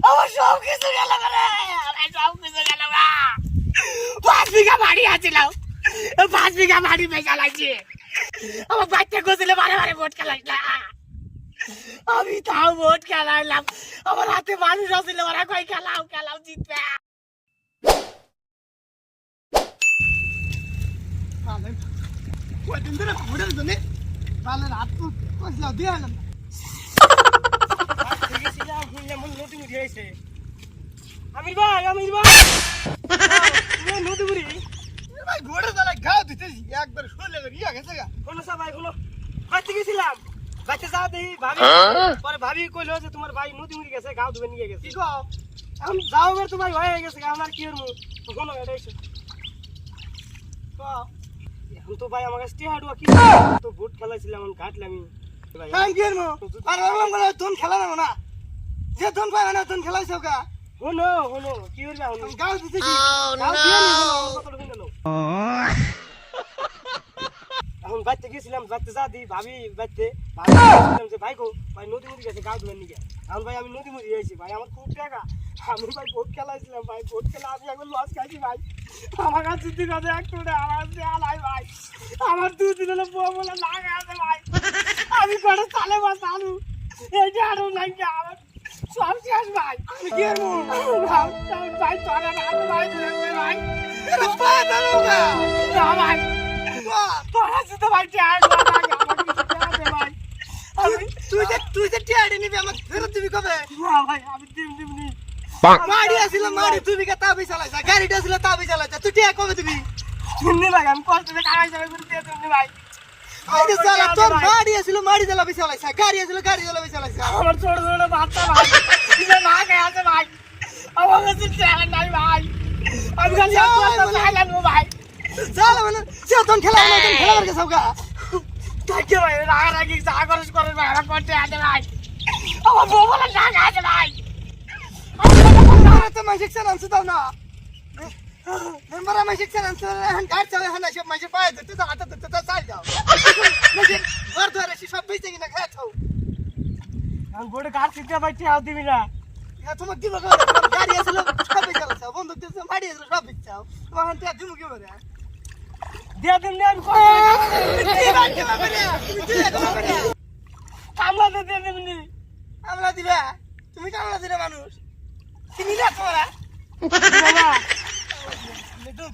আমার সব কিছু গেল রে, আমার সব কিছু গেল না। 5 বিঘা বাড়ি আছিল, 5 বিঘা বাড়ি বেচা লাগছে। আমার বাচ্চা গোসলে বারে বারে ভোট খেলাইলাম, আমি তাও ভোট খেলাইলাম। আমার হাতে মানুষ আসছিল, ওরা কই খেলাও খেলাও জিতবে। কয়দিন ধরে ভোটের জন্য বালের হাত পয়সা দিয়ে এলাম আমির ভাই, আমির ভাই, নদী বুড়ি ভাই ভোটের জ্বালায় ঘাও দিতেছি একবার শুনলে ইয়া গেছে গা। কোনো সবাই কোনো বাচ্চা গেছিলাম, বাচ্চা যা দেখি ভাবি, পরে ভাবি কইলো যে তোমার ভাই নদী মুড়ি গেছে, গাও ধুবে নিয়ে গেছে। কি কও? এখন যাও এবার তোমার হয়ে গেছে, আমার কি করবো? কোনো এটা এসে কও। এখন তো ভাই আমার কাছে টিহাডুয়া কি তো ভোট খেলাইছিলাম, আমি কাটলাম ভাই। হ্যাঁ কি করবো? আর বললাম বলে তুমি খেলা নেবো না, যে তুমি পাবে না তুমি খেলাইছো গা। হনো হনো কি করবে এখন? গাও দিতেছি গাও দিয়ে নি, হনো, আমার কথাটা শুনে নাও। এখন বাইতে গেছিলাম, বাইতে যা দিই ভাবি বাইতে ভাবি যে ভাই গো ভাই নদী মুড়ি গেছে, গাও ধুবে নিয়ে। এখন ভাই আমি নদী মুড়ি আইছি ভাই, আমার খুব টাকা, আমি ভাই ভোট খেলাইছিলাম ভাই, ভোট খেলা আমি এখন লস খাইছি ভাই। আমার কাছে দিন আছে এক কোটি, আমার কাছে আলাই ভাই, আমার 2 দিন হলো বউ বলে লাগা আছে ভাই। আমি করে চালে বা চালু এইটা আরো নাই, আমার সব শেষ ভাই। আমি কি করবো ভাই? চলে না ভাই, ভাই এটা পায়ে দাও গা। না ভাই, বাহ, তোরা শুধু ভাই টিয়ার ভাই, আমার কিছু টিয়ার ভাই। আমি তুই যে টিয়াড়ি নিবি আমার ফেরত দিবি কবে? না ভাই, আমি দিমনি মাড়ি আসিল মাড়ি তুই বিঘা তাবি চালাইছা, গাড়িটা আসিল তাবি চালাইছা, তুই টিয়া কবে দিবি? শুননি ভাই, আমি কষ্ট করে কামাই যাবে করে দিয়ে দিমনি ভাই। আরে সালা তোর মাড়ি আসিল মাড়ি জ্বালাবি চালাইছা, গাড়ি আসিল গাড়ি জ্বালাবি চালাইছা। আমার ছোট ছোট বাচ্চা ভাই, এটা না খেয়ে আছে ভাই, আমার কাছে টিয়ার নাই ভাই। আমি খালি চাইলাম ভাই, জ্বালা মানে সে তোর খেলা না, তোর খেলা করকে সবগা। থাকে ভাই, রাগারাগি চা খরচ করে ভাই, আমার করতে আছে ভাই। আমার বউ বলে টাকা আছে ভাই। আরে তো মাসিক চান আনছো দাও না। মেম্বার মাসিক চান আনছো, এখন গাড়ি চালে হানা সব মাসে পায় দিতে তো হাতে দিতে তো চাই দাও। মাসিক ঘর ধরে সব বেঁচে কিনা খেয়ে খাও। আমি বোর্ডে কার চিন্তা ভাই, টিয়াও দিবি না। হ্যাঁ তোমার দিব গাড়ি আসিল সব বেঁচে চালাইছো, বন্ধুক দিয়েছো মাড়ি আসিল সব বেঁচাও, তোমার হাতে দিমু কি করে? দিয়ে দিমনি আমি কামলা দিয়ে দিমনি। কামলা দিবা? তুমি কামলা দিলে মানুষ চিনি না তোমরা?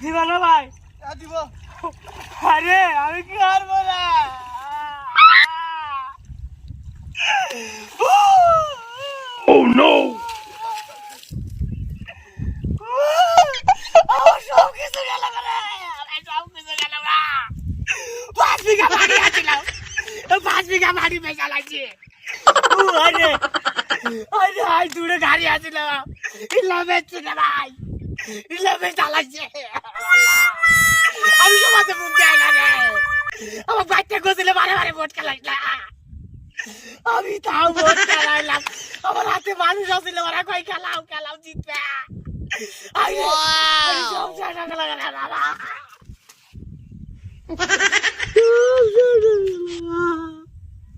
দিবা না ভাই? দিব। আরে আমি কি করবো না? Oh no! আমার সব কিছু গেল রে, আমার সব কিছু গেল না। 5 বিঘা বাড়ি আছিল, 5 বিঘা বাড়ি বেচা লাগছে। আরে আরে আই দূরে গাড়ি আছিল, ইলা বেচছে না ভাই, ইলা বেচা লাগছে। আমি সমাজে মুখ দেয় না রে, আমার বাচ্চা গোসলে বারে বারে ভোট খেলাইলাম, আমি তাও ভোট খেলাইলাম। আমার হাতে মানুষ আসছিল, ওরা কই খেলাও খেলাও জিতবে। আমি সব শেষ হয়ে গেল রে বাবা।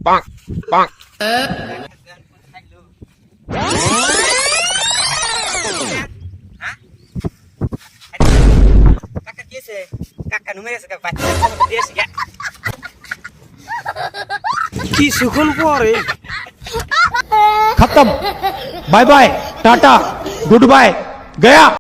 Bonk, bonk. কি সুখন পরে खत्म bye bye tata goodbye गया।